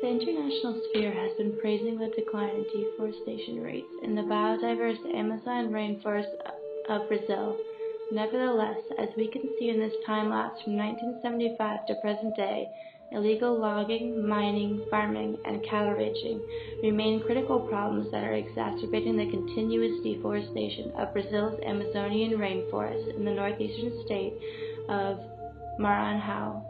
The international sphere has been praising the decline in deforestation rates in the biodiverse Amazon rainforest of Brazil. Nevertheless, as we can see in this time-lapse from 1975 to present day, illegal logging, mining, farming, and cattle ranching remain critical problems that are exacerbating the continuous deforestation of Brazil's Amazonian rainforest in the northeastern state of Maranhão.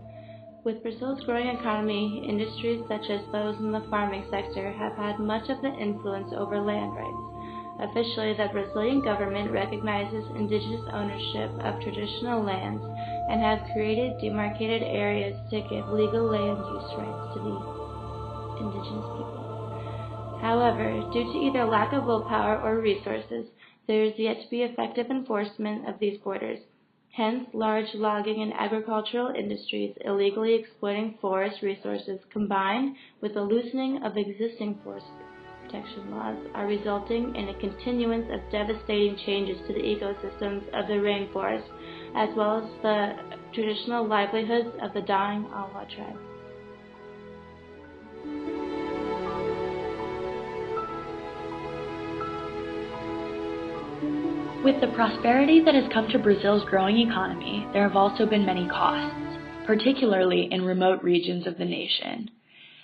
With Brazil's growing economy, industries such as those in the farming sector have had much of the influence over land rights. Officially, the Brazilian government recognizes indigenous ownership of traditional lands and have created demarcated areas to give legal land use rights to the indigenous people. However, due to either lack of willpower or resources, there is yet to be effective enforcement of these borders. Hence, large logging and agricultural industries illegally exploiting forest resources combined with the loosening of existing forest protection laws are resulting in a continuance of devastating changes to the ecosystems of the rainforest, as well as the traditional livelihoods of the dying Awa tribe. With the prosperity that has come to Brazil's growing economy, there have also been many costs, particularly in remote regions of the nation.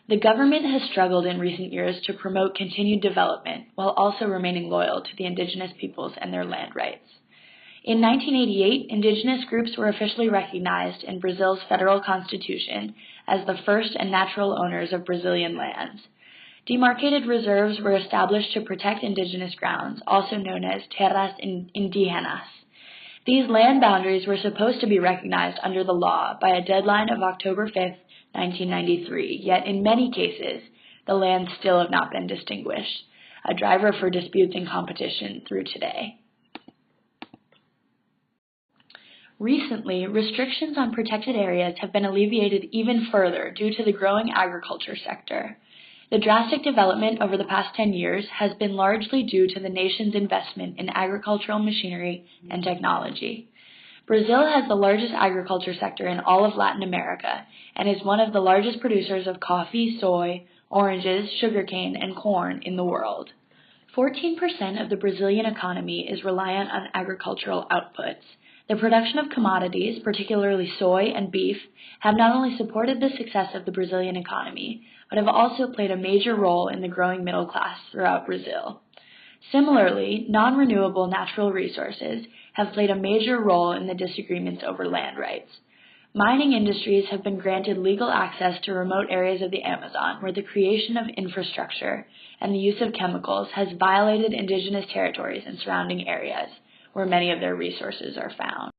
The government has struggled in recent years to promote continued development while also remaining loyal to the indigenous peoples and their land rights. In 1988, indigenous groups were officially recognized in Brazil's federal constitution as the first and natural owners of Brazilian lands. Demarcated reserves were established to protect indigenous grounds, also known as terras indígenas. These land boundaries were supposed to be recognized under the law by a deadline of October 5, 1993, yet in many cases, the lands still have not been distinguished, a driver for disputes and competition through today. Recently, restrictions on protected areas have been alleviated even further due to the growing agriculture sector. The drastic development over the past 10 years has been largely due to the nation's investment in agricultural machinery and technology. Brazil has the largest agriculture sector in all of Latin America and is one of the largest producers of coffee, soy, oranges, sugarcane, and corn in the world. 14% of the Brazilian economy is reliant on agricultural outputs. The production of commodities, particularly soy and beef, have not only supported the success of the Brazilian economy, but have also played a major role in the growing middle class throughout Brazil. Similarly, non-renewable natural resources have played a major role in the disagreements over land rights. Mining industries have been granted legal access to remote areas of the Amazon where the creation of infrastructure and the use of chemicals has violated indigenous territories and surrounding areas, where many of their resources are found.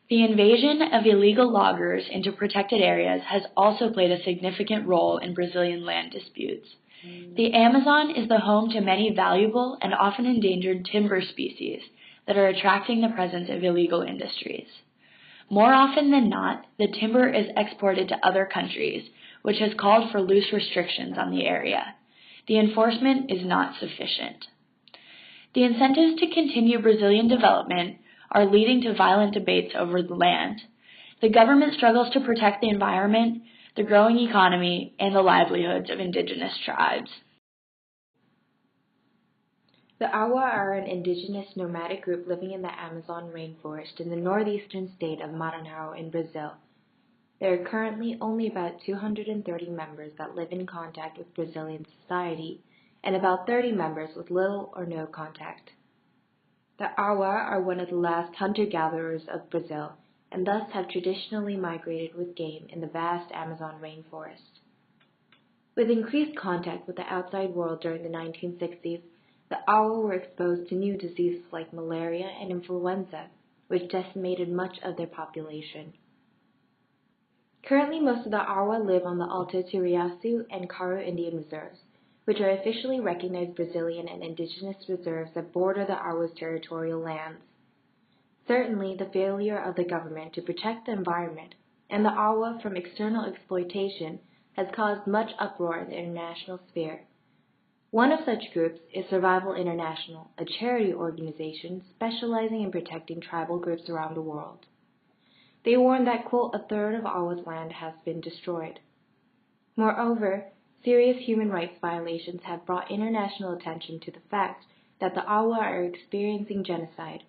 The invasion of illegal loggers into protected areas has also played a significant role in Brazilian land disputes. The Amazon is the home to many valuable and often endangered timber species that are attracting the presence of illegal industries. More often than not, the timber is exported to other countries, which has called for loose restrictions on the area. The enforcement is not sufficient. The incentives to continue Brazilian development are leading to violent debates over the land. The government struggles to protect the environment, the growing economy, and the livelihoods of indigenous tribes. The Awa are an indigenous nomadic group living in the Amazon rainforest in the northeastern state of Maranhão in Brazil. There are currently only about 230 members that live in contact with Brazilian society, and about 30 members with little or no contact. The Awa are one of the last hunter-gatherers of Brazil, and thus have traditionally migrated with game in the vast Amazon rainforest. With increased contact with the outside world during the 1960s, the Awa were exposed to new diseases like malaria and influenza, which decimated much of their population. Currently, most of the Awa live on the Alto Tiriaçu and Caro Indian reserves, which are officially recognized Brazilian and indigenous reserves that border the Awa's territorial lands. Certainly, the failure of the government to protect the environment and the Awa from external exploitation has caused much uproar in the international sphere. One of such groups is Survival International, a charity organization specializing in protecting tribal groups around the world. They warn that, quote, a third of Awa's land has been destroyed. Moreover, Serious human rights violations have brought international attention to the fact that the Awa are experiencing genocide.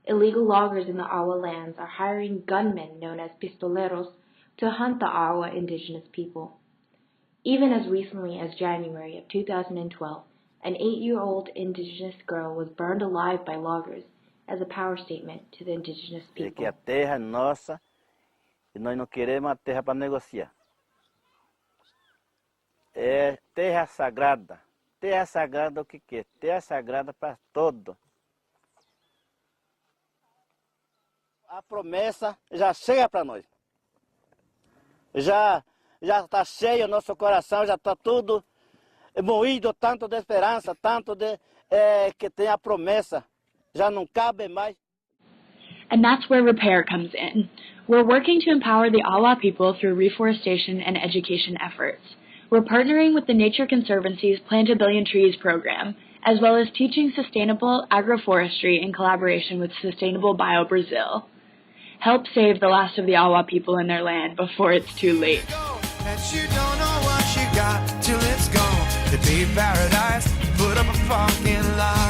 Illegal loggers in the Awa lands are hiring gunmen known as pistoleros to hunt the Awa indigenous people. Even as recently as January of 2012, an 8-year-old indigenous girl was burned alive by loggers as a power statement to the indigenous people. Que a terra é nossa e nós não queremos a terra para negociar. É terra sagrada. Terra sagrada o que é? Terra sagrada para todo. A promessa já chega para nós. Já está cheio o nosso coração, já está tudo moído, tanto de esperança, tanto de que tem a promessa. Já não cabe mais. And that's where repair comes in. We're working to empower the Awa people through reforestation and education efforts. We're partnering with the Nature Conservancy's Plant a Billion Trees program, as well as teaching sustainable agroforestry in collaboration with Sustainable Bio Brazil. Help save the last of the Awa people in their land before it's too late. And you don't know what you got till it's gone. To be paradise, put up a parking lot.